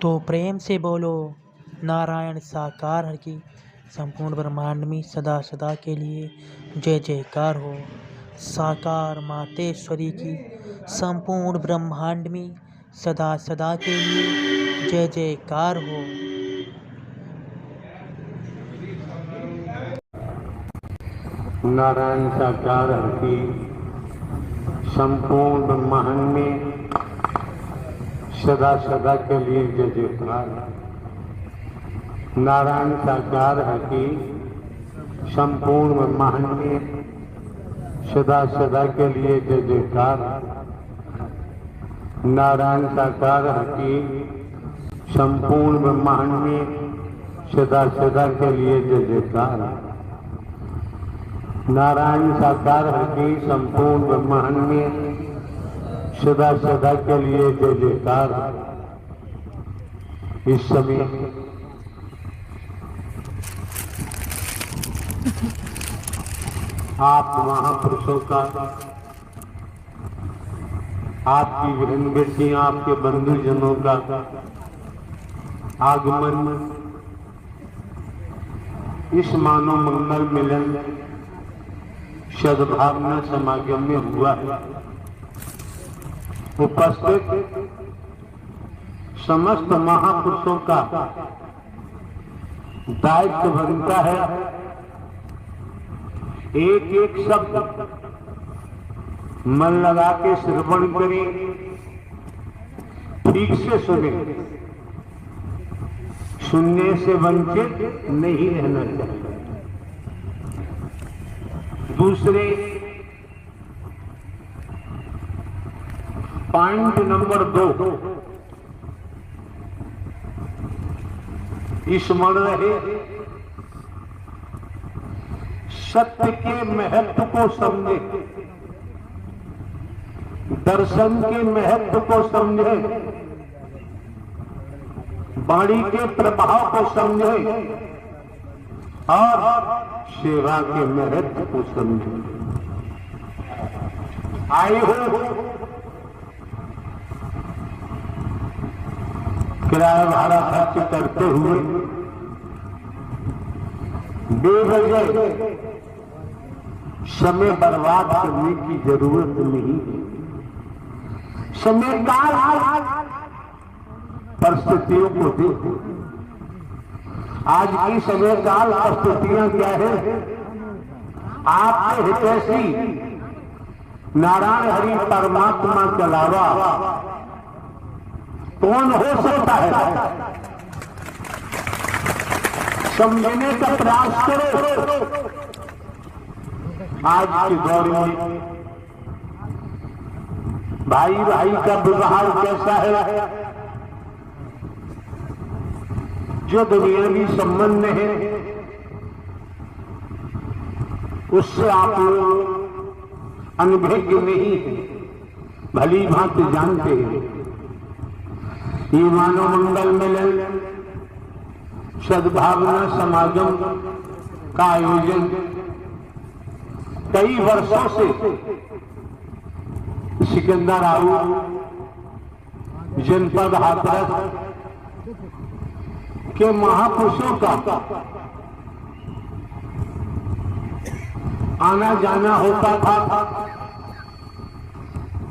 तो प्रेम से बोलो नारायण साकार हर की संपूर्ण ब्रह्मांड में सदा सदा के लिए जय जयकार हो। साकार मातेश्वरी की संपूर्ण ब्रह्मांड में सदा सदा के लिए जय जयकार हो। नारायण साकार हर की संपूर्ण ब्रह्मांड में सदा सदा के लिए जय जयकार। नारायण साकार हर की संपूर्ण ब्रह्मांड में सदा सदा के लिए जय जयकार। नारायण साकार हर की संपूर्ण ब्रह्मांड में सदा सदा के लिए जय जयकार। नारायण साकार हर की संपूर्ण ब्रह्मांड में सदा सदा के लिए जय जयकार। इस समय आप महापुरुषों का, आपकी बहन बेटियां, आपके बंधुजनों का आगमन इस मानव मंगल मिलन सद्भावना समागम में हुआ है। उपस्थित समस्त महापुरुषों का दायित्व बनता है एक एक शब्द मन लगा के श्रवण करें, ठीक से सुने, सुनने से वंचित नहीं रहना चाहिए। दूसरे पॉइंट नंबर 2, स्मरण रहे सत्य के महत्व को समझे, दर्शन के महत्व को समझे, वाणी के प्रभाव को समझे और सेवा के महत्व को समझे। आए हो किराया भाड़ा खर्च करते हुए बेवजह समय बर्बाद करने की जरूरत नहीं है। समय काल परिस्थितियों को देखो। आज की समय काल परिस्थितियां क्या है? आपके हितैषी नारायण हरि परमात्मा के अलावा कौन हो सकता है? समझने का प्रयास करो। आज के दौर में भाई भाई का व्यवहार कैसा है? जो दुनियावी संबंध है उससे आप लोग अनभिज्ञ नहीं है, भली भांति जानते हैं। ये मानव मंगल मिलन सद्भावना समागम का आयोजन कई वर्षों से सिकंदराऊ जनपद हाथरस के महापुरुषों का आना जाना होता था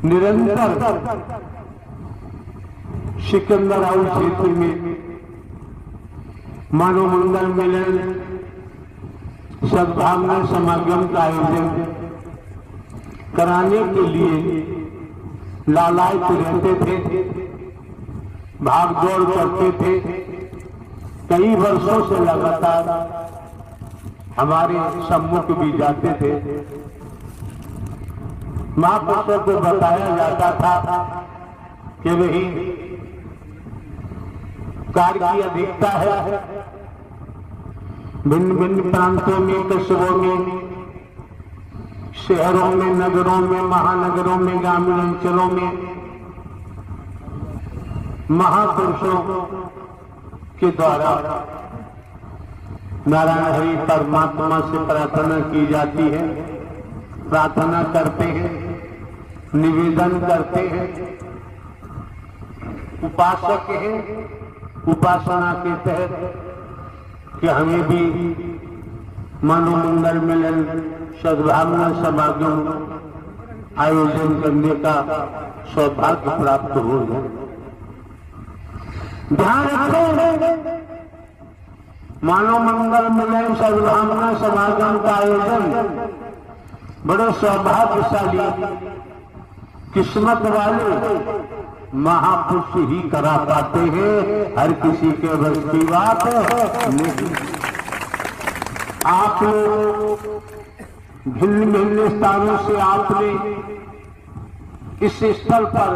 निरंतर। सिकंदराऊ क्षेत्र में मानव मंगल मिलन सद्भावना समागम का आयोजन कराने के लिए लालायित रहते थे, भाग दौड़ करते थे। कई वर्षों से लगातार हमारे सम्मुख भी जाते थे। महापुरुषों को बताया जाता था कि वही कार्य की अधिकता है। भिन्न भिन्न प्रांतों में, कस्बों में, शहरों में, नगरों में, महानगरों में, ग्रामीण अंचलों में महापुरुषों के द्वारा नारायण हरि परमात्मा से प्रार्थना की जाती है। प्रार्थना करते हैं, निवेदन करते हैं। उपासक हैं उपासना के तहत कि हमें भी मनोमंगल मिलन सद्भावना समागम आयोजन करने का सौभाग्य प्राप्त हो जाए। ध्यान रखें, मनोमंगल मिलन सद्भावना समागम का आयोजन बड़े सौभाग्यशाली किस्मत वाले महापुरुष ही करा पाते हैं, हर किसी के बस की बात नहीं। आप लोग भिन्न भिन्न स्थानों से आपने इस स्थल पर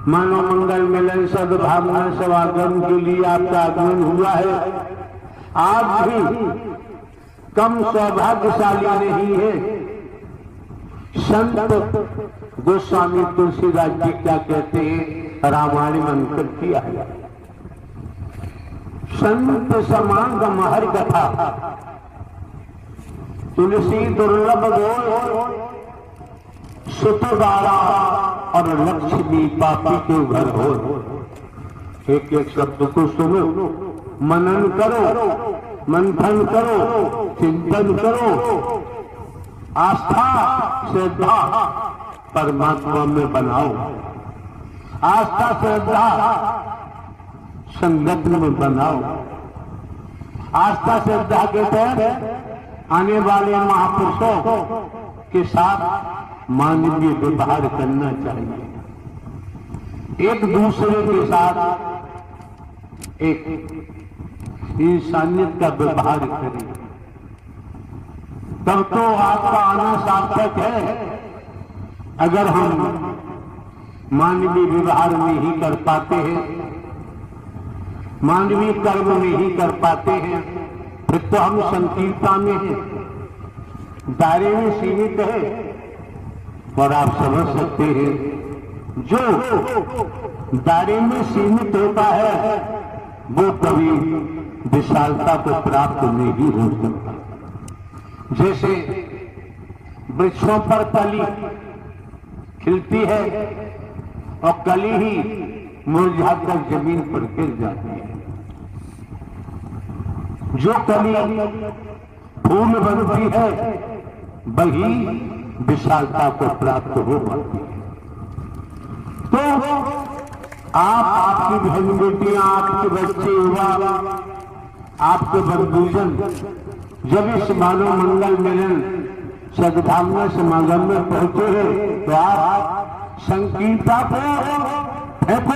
मनोमंगल मिलन सद्भावना समागम के लिए आपका आगमन हुआ है। आप भी कम सौभाग्यशाली नहीं है। संत गोस्वामी तुलसीदास जी क्या कहते हैं, रामायण में अंकित किया है, संत समागम हर कथा तुलसी दुर्लभ गोल सुत बाला और लक्ष्मी पापी के घर हो। एक एक शब्द को सुनो, मनन करो, मंथन करो, चिंतन करो, आस्था श्रद्धा परमात्मा में बनाओ, आस्था श्रद्धा संगत में बनाओ। आस्था श्रद्धा के तहत आने वाले महापुरुषों के साथ मानवीय व्यवहार करना चाहिए, एक दूसरे के साथ एक इंसानियत का व्यवहार करें, तब तो आपका आना सार्थक है। अगर हम मानवीय व्यवहार में ही कर पाते हैं, मानवीय कर्म में ही कर पाते हैं, फिर तो हम संकीर्णता में हैं, दायरे में सीमित है। और आप समझ सकते हैं, जो दायरे में सीमित होता है वो कभी विशालता को प्राप्त नहीं हो सकता। जैसे वृक्षों पर कली खिलती है और कली ही मुरझाकर जमीन पर गिर जाती है। जो कली फूल बनती है वही विशालता को प्राप्त हो पाती है। तो आप, आपकी बहन बेटियां, आपके बच्चे, युवा, आपके बंधुजन जब इस मानव मंगल मिलन सद्भावना समागम में पहुंचे हैं तो आप संकीर्णता को फेंको,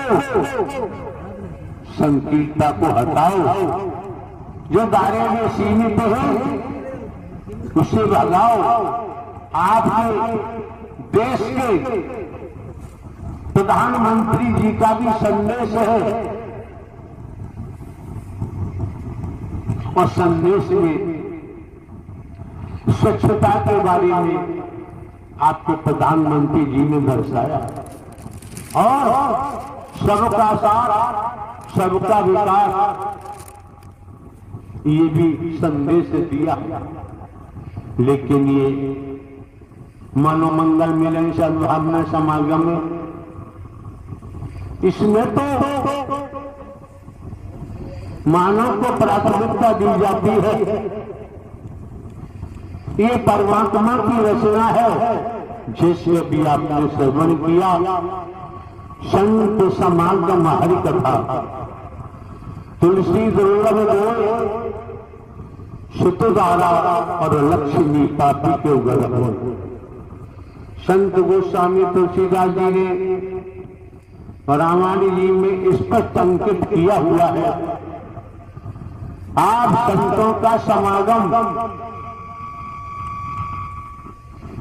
संकीर्णता को हटाओ, जो दायरे में सीमित है उसे भगाओ। आपके देश के प्रधानमंत्री जी का भी संदेश है और संदेश में स्वच्छता के बारे में आपके प्रधानमंत्री जी ने दर्शाया और सबका साथ सबका विकास ये भी संदेश दिया। लेकिन ये मनोमंगल मिलन सद्भावना समागम इसमें तो मानव को प्राथमिकता दी जाती है। ये परमात्मा की रचना है, जिसमें भी आपने श्रवण किया संत समागम हरि कथा, तुलसी दुर्लभ गोल सुतदारा और लक्ष्मी पापी के उगर हो। संत गोस्वामी तुलसीदास जी ने रामायण जी में स्पष्ट अंकित किया हुआ है। आप संतों का समागम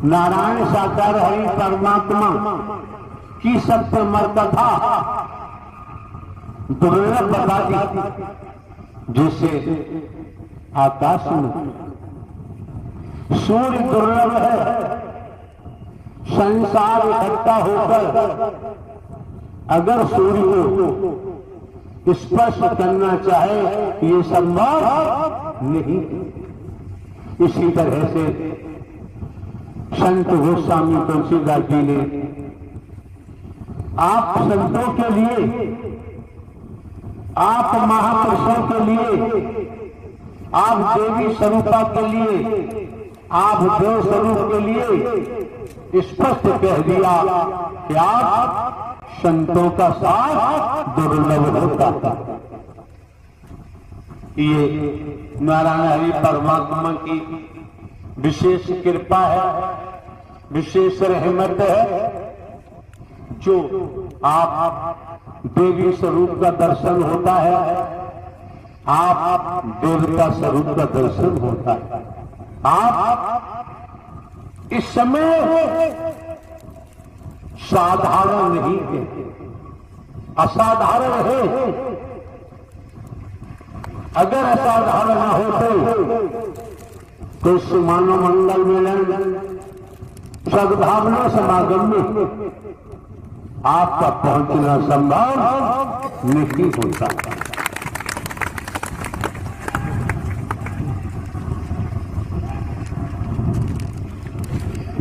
नारायण साकार हरि परमात्मा की सत्यमर कथा दुर्लभ बता दी, जिससे आकाश में सूर्य दुर्लभ है। संसार इकट्ठा होकर अगर सूर्य को स्पर्श करना चाहे ये संभव नहीं। इसी तरह से संत गोस्वामी तुलसीदास जी ने आप संतों के लिए आप महापुरुषों के लिए, आप देवी स्वरूपा के लिए, आप देव स्वरूप के लिए स्पष्ट कह दिया कि आप संतों का साथ दुर्लभ होता था। ये नारायण हरि परमात्मा की विशेष कृपा है, विशेष रहमत है, जो आप देवी स्वरूप का दर्शन होता है, आप देवता स्वरूप का दर्शन होता है। आप इस समय साधारण नहीं है, असाधारण है। अगर असाधारण न होते तो इस मानव मंगल मिलन सद्भावना समागम में आपका पहुंचना संभव नहीं होता।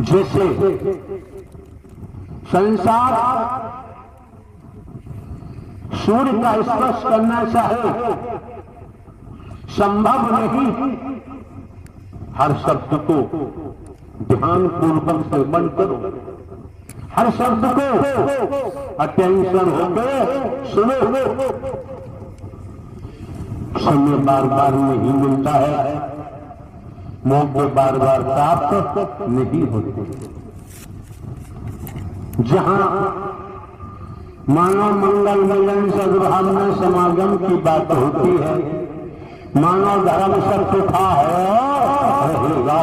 जैसे संसार सूर्य का स्पर्श करना चाहे, संभव नहीं। हर शब्द को ध्यान पूर्वक श्रवण करो, हर शब्द को अटेंशन होकर सुनो। समय बार बार नहीं मिलता है, मौके बार बार प्राप्त नहीं होते। जहां मानव मंगल मिलन सद्भावना समागम की बात होती है, मानव धर्म सब था है रहेगा।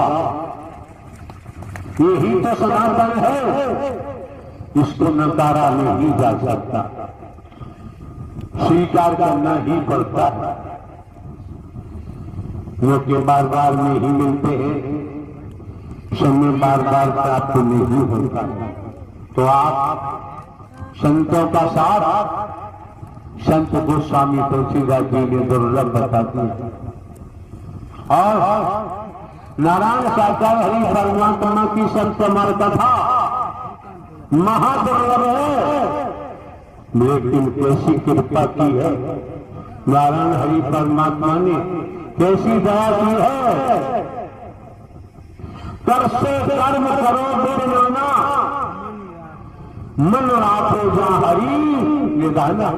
यही तो सनातन है, इसको नकारा नहीं जा सकता, स्वीकार करना ही पड़ता है। मौके बार बार नहीं मिलते हैं, समय बार बार प्राप्त नहीं होता। तो आप संतों का साथ संत गोस्वामी तुलसीदास जी ने दुर्लभ बताते हैं। और नारायण साकार हरि परमात्मा की संतमर कथा महादुर्लभ है, लेकिन कैसी कृपा की है नारायण हरि परमात्मा ने, कैसी दया की है। कर से कर्म करो दुर्नाना, मन राखो जा हरि निधाना।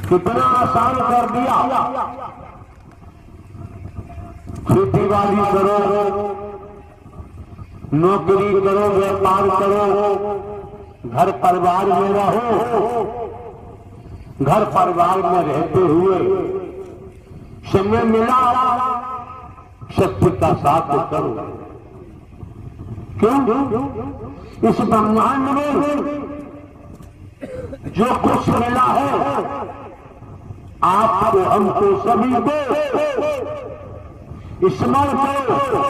कितना आसान कर दिया। खेती बाड़ी करो, नौकरी करो, व्यापार करो, घर परिवार में रहो। घर परिवार में रहते हुए समय मिला सत्य का साथ करो। क्यों? इस ब्रह्मांड में जो कुछ मिला है, आपको, हमको, सभी को स्मरण करो।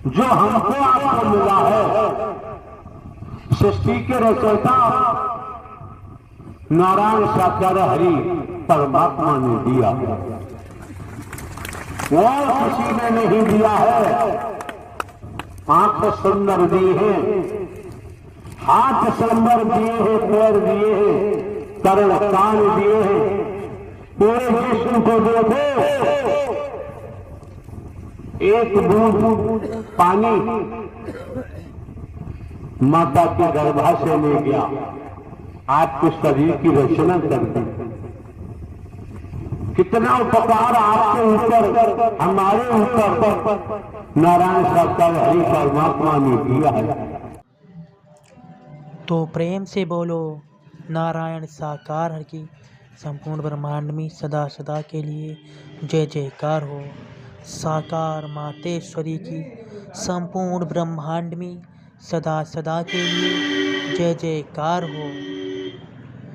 जो हमको आपको मिला है, सृष्टि के रचयिता नारायण साकार हरि परमात्मा ने दिया है, और किसी ने नहीं दिया है। आंख सुंदर दिए हैं, हाथ सुंदर दिए हैं, पैर दिए हैं, कर्ण कान दिए हैं। पूरे जिस्म को देखो, एक बूंद पानी माता के गर्भाशय ले गया, आपके शरीर की रचना कर दी। कितना उपकार आपके ऊपर, हमारे ऊपर नारायण साकार हरि परमात्मा ने दिया है। तो प्रेम से बोलो नारायण साकार हरि की संपूर्ण ब्रह्मांड में सदा सदा के लिए जय जयकार हो। साकार मातेश्वरी की संपूर्ण ब्रह्मांड में सदा सदा के लिए जय जयकार हो।